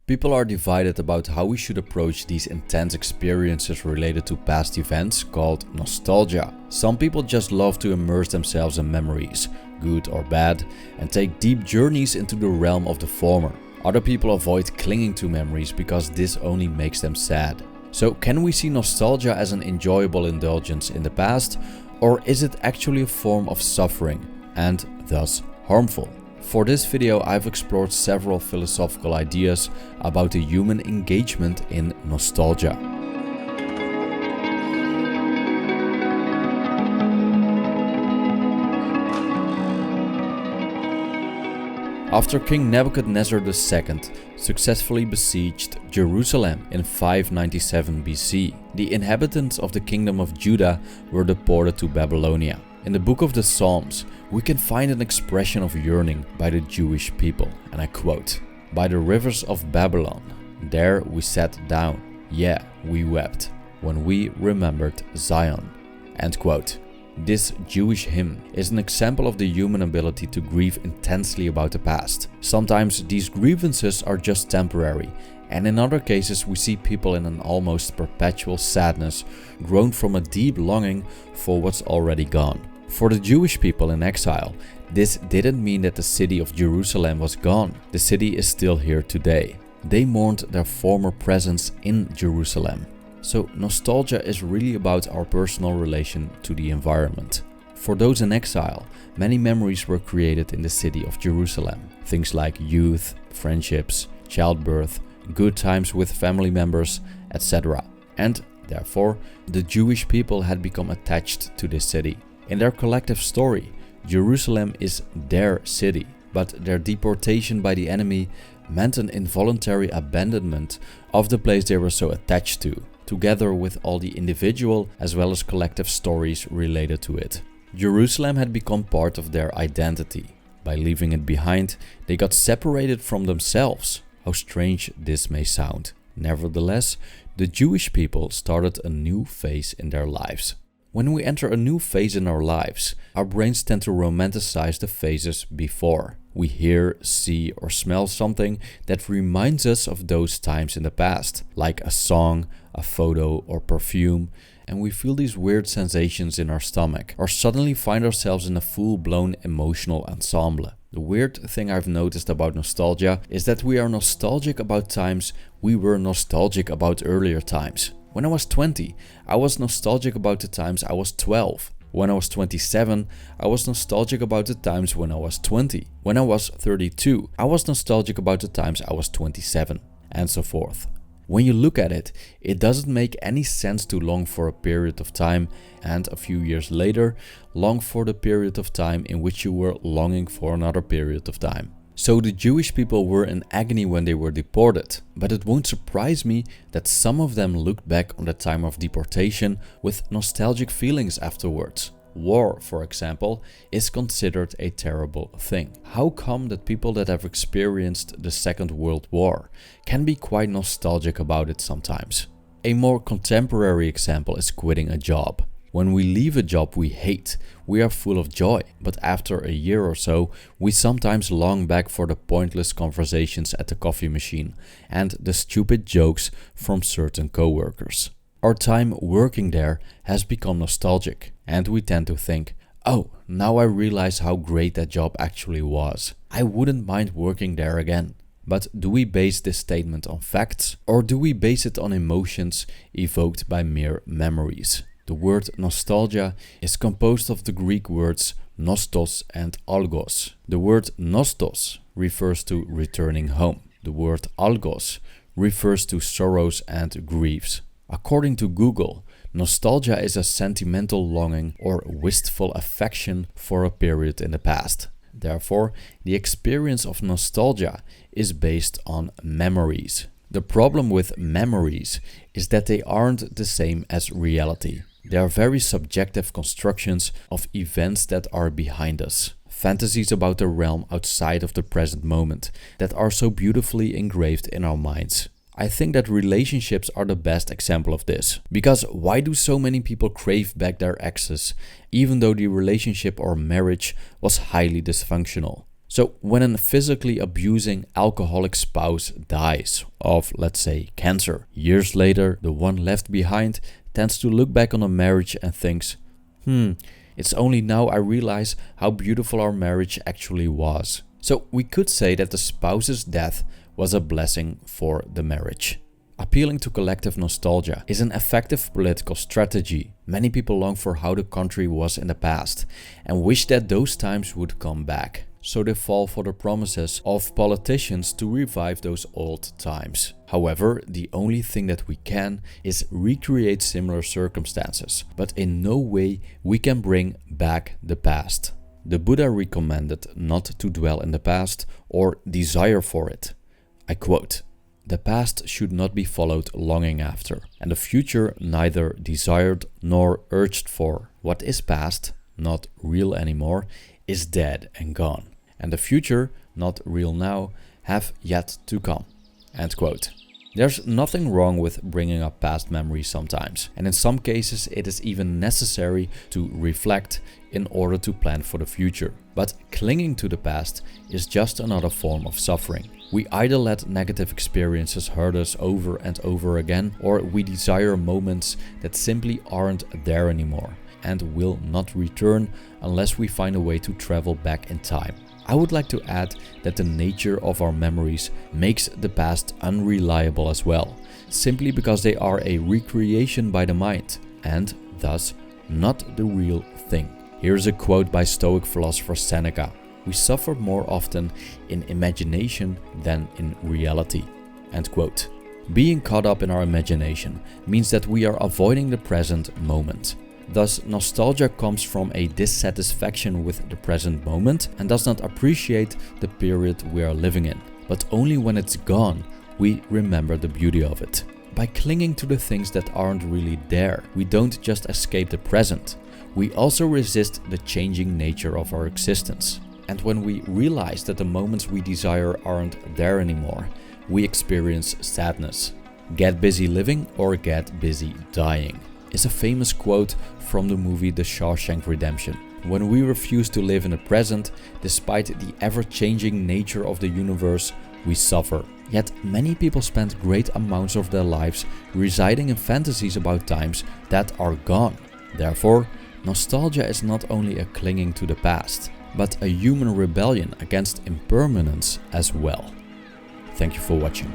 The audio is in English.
People are divided about how we should approach these intense experiences related to past events called nostalgia. Some people just love to immerse themselves in memories, good or bad, and take deep journeys into the realm of the former. Other people avoid clinging to memories because this only makes them sad. So can we see nostalgia as an enjoyable indulgence in the past, or is it actually a form of suffering and thus harmful? For this video, I've explored several philosophical ideas about the human engagement in nostalgia. After King Nebuchadnezzar II successfully besieged Jerusalem in 597 BC, the inhabitants of the kingdom of Judah were deported to Babylonia. In the book of the Psalms, we can find an expression of yearning by the Jewish people, and I quote, "By the rivers of Babylon, there we sat down, yeah, we wept, when we remembered Zion." End quote. This Jewish hymn is an example of the human ability to grieve intensely about the past. Sometimes these grievances are just temporary, and in other cases we see people in an almost perpetual sadness grown from a deep longing for what's already gone. For the Jewish people in exile, this didn't mean that the city of Jerusalem was gone. The city is still here today. They mourned their former presence in Jerusalem. So nostalgia is really about our personal relation to the environment. For those in exile, many memories were created in the city of Jerusalem. Things like youth, friendships, childbirth, good times with family members, etc. And therefore, the Jewish people had become attached to this city. In their collective story, Jerusalem is their city, but their deportation by the enemy meant an involuntary abandonment of the place they were so attached to, together with all the individual as well as collective stories related to it. Jerusalem had become part of their identity. By leaving it behind, they got separated from themselves. How strange this may sound. Nevertheless, the Jewish people started a new phase in their lives. When we enter a new phase in our lives, our brains tend to romanticize the phases before. We hear, see, or smell something that reminds us of those times in the past, like a song, a photo, or perfume, and we feel these weird sensations in our stomach, or suddenly find ourselves in a full-blown emotional ensemble. The weird thing I've noticed about nostalgia is that we are nostalgic about times we were nostalgic about earlier times. When I was 20, I was nostalgic about the times I was 12. When I was 27, I was nostalgic about the times when I was 20. When I was 32, I was nostalgic about the times I was 27, and so forth. When you look at it, it doesn't make any sense to long for a period of time and a few years later, long for the period of time in which you were longing for another period of time. So the Jewish people were in agony when they were deported, but it won't surprise me that some of them looked back on the time of deportation with nostalgic feelings afterwards. War, for example, is considered a terrible thing. How come that people that have experienced the Second World War can be quite nostalgic about it sometimes? A more contemporary example is quitting a job. When we leave a job we hate, we are full of joy, but after a year or so, we sometimes long back for the pointless conversations at the coffee machine and the stupid jokes from certain coworkers. Our time working there has become nostalgic, and we tend to think, oh, now I realize how great that job actually was. I wouldn't mind working there again. But do we base this statement on facts, or do we base it on emotions evoked by mere memories? The word nostalgia is composed of the Greek words nostos and algos. The word nostos refers to returning home. The word algos refers to sorrows and griefs. According to Google, nostalgia is a sentimental longing or wistful affection for a period in the past. Therefore, the experience of nostalgia is based on memories. The problem with memories is that they aren't the same as reality. They are very subjective constructions of events that are behind us. Fantasies about the realm outside of the present moment that are so beautifully engraved in our minds. I think that relationships are the best example of this. Because why do so many people crave back their exes, even though the relationship or marriage was highly dysfunctional? So when a physically abusing alcoholic spouse dies of, let's say, cancer, years later, the one left behind tends to look back on a marriage and thinks, it's only now I realize how beautiful our marriage actually was. So we could say that the spouse's death was a blessing for the marriage. Appealing to collective nostalgia is an effective political strategy. Many people long for how the country was in the past and wish that those times would come back. So they fall for the promises of politicians to revive those old times. However, the only thing that we can is recreate similar circumstances, but in no way we can bring back the past. The Buddha recommended not to dwell in the past or desire for it. I quote, "The past should not be followed longing after, and the future neither desired nor urged for. What is past, not real anymore, is dead and gone. And the future, not real now, have yet to come." End quote. There's nothing wrong with bringing up past memories sometimes, and in some cases it is even necessary to reflect in order to plan for the future. But clinging to the past is just another form of suffering. We either let negative experiences hurt us over and over again, or we desire moments that simply aren't there anymore and will not return unless we find a way to travel back in time. I would like to add that the nature of our memories makes the past unreliable as well, simply because they are a recreation by the mind, and thus not the real thing. Here's a quote by Stoic philosopher Seneca: "We suffer more often in imagination than in reality." End quote. Being caught up in our imagination means that we are avoiding the present moment. Thus, nostalgia comes from a dissatisfaction with the present moment and does not appreciate the period we are living in. But only when it's gone, we remember the beauty of it. By clinging to the things that aren't really there, we don't just escape the present, we also resist the changing nature of our existence. And when we realize that the moments we desire aren't there anymore, we experience sadness. Get busy living or get busy dying is a famous quote from the movie The Shawshank Redemption. When we refuse to live in the present, despite the ever-changing nature of the universe, we suffer. Yet many people spend great amounts of their lives residing in fantasies about times that are gone. Therefore, nostalgia is not only a clinging to the past, but a human rebellion against impermanence as well. Thank you for watching.